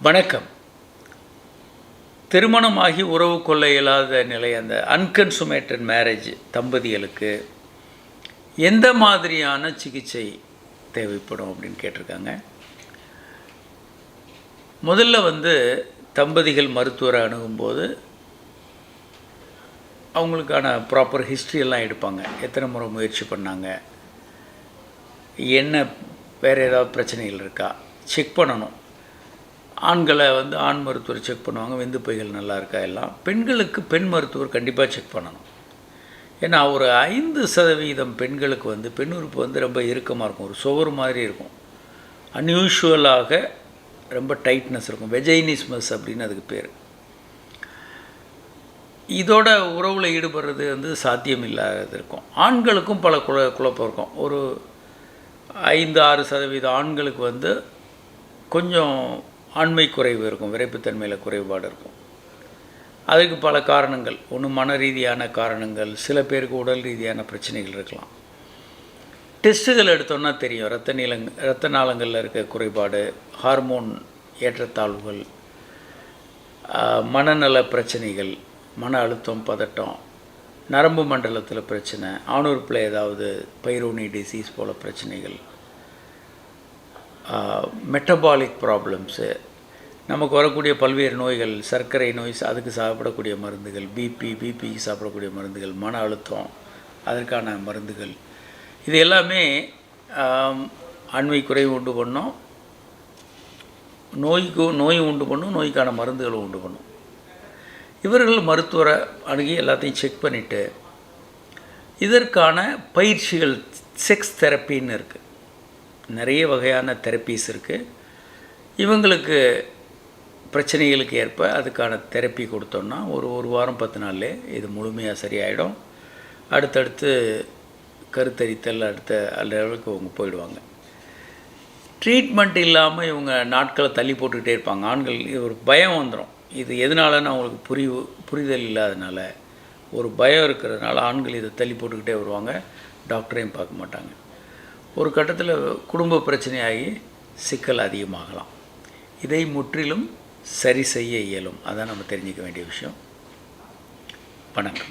வணக்கம். திருமணமாகி உறவு கொள்ள இயலாத நிலை, அந்த அன்கன்சுமேட்டட் மேரேஜ் தம்பதிகளுக்கு எந்த மாதிரியான சிகிச்சை தேவைப்படும் அப்படின்னு கேட்டிருக்காங்க. முதல்ல தம்பதிகள் மருத்துவரை அணுகும்போது அவங்களுக்கான ப்ராப்பர் ஹிஸ்ட்ரியெல்லாம் எடுப்பாங்க. எத்தனை முறை முயற்சி பண்ணாங்க, என்ன வேறு ஏதாவது பிரச்சனைகள் இருக்கா செக் பண்ணணும். ஆண்களை ஆண் மருத்துவர் செக் பண்ணுவாங்க, விந்து பைகள் நல்லா இருக்கா எல்லாம். பெண்களுக்கு பெண் மருத்துவர் கண்டிப்பாக செக் பண்ணணும். ஏன்னா ஒரு 5% பெண்களுக்கு பெண் உறுப்பு ரொம்ப இறுக்கமாக இருக்கும், ஒரு சுவர் மாதிரி இருக்கும், அன்யூஷுவலாக ரொம்ப டைட்னஸ் இருக்கும், வெஜைனிஸ்மஸ் அப்படின்னு அதுக்கு பேர். இதோட உறவில் ஈடுபடுறது சாத்தியம் இல்லாதது இருக்கும். ஆண்களுக்கும் பல குழப்பம் இருக்கும். ஒரு 5-6% ஆண்களுக்கு கொஞ்சம் ஆண்மை குறைவு இருக்கும், விரைப்புத்தன்மையில் குறைபாடு இருக்கும். அதுக்கு பல காரணங்கள், ஒன்று மன ரீதியான காரணங்கள், சில பேருக்கு உடல் ரீதியான பிரச்சனைகள் இருக்கலாம். டெஸ்ட்டுகள் எடுத்தோன்னா தெரியும். இரத்த நாளங்களில் இருக்க குறைபாடு, ஹார்மோன் ஏற்றத்தாழ்வுகள், மனநல பிரச்சனைகள், மன அழுத்தம், பதட்டம், நரம்பு மண்டலத்தில் பிரச்சனை, ஆணுறுப்பில் ஏதாவது பைரோனி டிசீஸ் போல் பிரச்சனைகள், மெட்டபாலிக் ப்ராப்ளம்ஸு, நமக்கு வரக்கூடிய பல்வேறு நோய்கள், சர்க்கரை நோய், அதுக்கு சாப்பிடக்கூடிய மருந்துகள், பிபிக்கு சாப்பிடக்கூடிய மருந்துகள், மன அழுத்தம் அதற்கான மருந்துகள், இது எல்லாமே ஆண்மை குறைவு உண்டு பண்ணும், நோய் உண்டு பண்ணும், நோய்க்கான மருந்துகளை உண்டு பண்ணும். இவர்கள் மருத்துவரை அணுகி எல்லாத்தையும் செக் பண்ணிவிட்டு இதற்கான பயிற்சிகள், செக்ஸ் தெரப்பின்னு இருக்குது, நிறைய வகையான தெரப்பீஸ் இருக்குது. இவங்களுக்கு பிரச்சனைகளுக்கு ஏற்ப அதுக்கான தெரப்பி கொடுத்தோன்னா ஒரு வாரம் 10 நாள்லே இது முழுமையாக சரியாயிடும். அடுத்தடுத்து கருத்தரித்தல் அடுத்த லெவலுக்கு அவங்க போயிடுவாங்க. ட்ரீட்மெண்ட் இல்லாமல் இவங்க நாட்களை தள்ளி போட்டுக்கிட்டே இருப்பாங்க. ஆண்கள் ஒரு பயம் வந்துடும். இது எதனாலன்னு அவங்களுக்கு புரிதல் இல்லாதனால, ஒரு பயம் இருக்கிறதுனால ஆண்கள் இதை தள்ளி போட்டுக்கிட்டே வருவாங்க, டாக்டரையும் பார்க்க மாட்டாங்க. ஒரு கட்டத்தில் குடும்ப பிரச்சனையாகி சிக்கல் அதிகமாகலாம். இதை முற்றிலும் சரி செய்ய இயலும். அதான் நம்ம தெரிஞ்சிக்க வேண்டிய விஷயம். வணக்கம்.